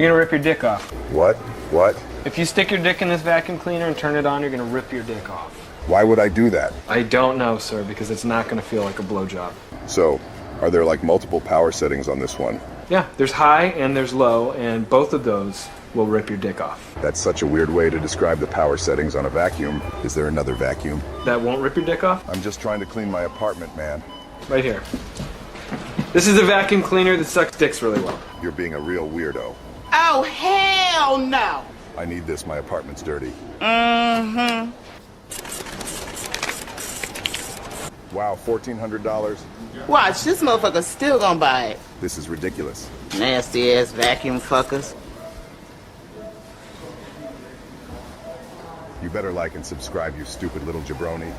You're gonna rip your dick off. What? What? If you stick your dick in this vacuum cleaner and turn it on, you're gonna rip your dick off. Why would I do that? I don't know, sir, because it's not gonna feel like a blowjob. So, are there like multiple power settings on this one? Yeah, there's high and there's low, and both of those will rip your dick off. That's such a weird way to describe the power settings on a vacuum. Is there another vacuum? That won't rip your dick off? I'm just trying to clean my apartment, man. Right here. This is a vacuum cleaner that sucks dicks really well. You're being a real weirdo. Oh, hell no! I need this, my apartment's dirty. Mm-hmm. Wow, $1,400? Watch, this motherfucker's still gonna buy it. This is ridiculous. Nasty ass vacuum fuckers. You better like and subscribe, you stupid little jabroni.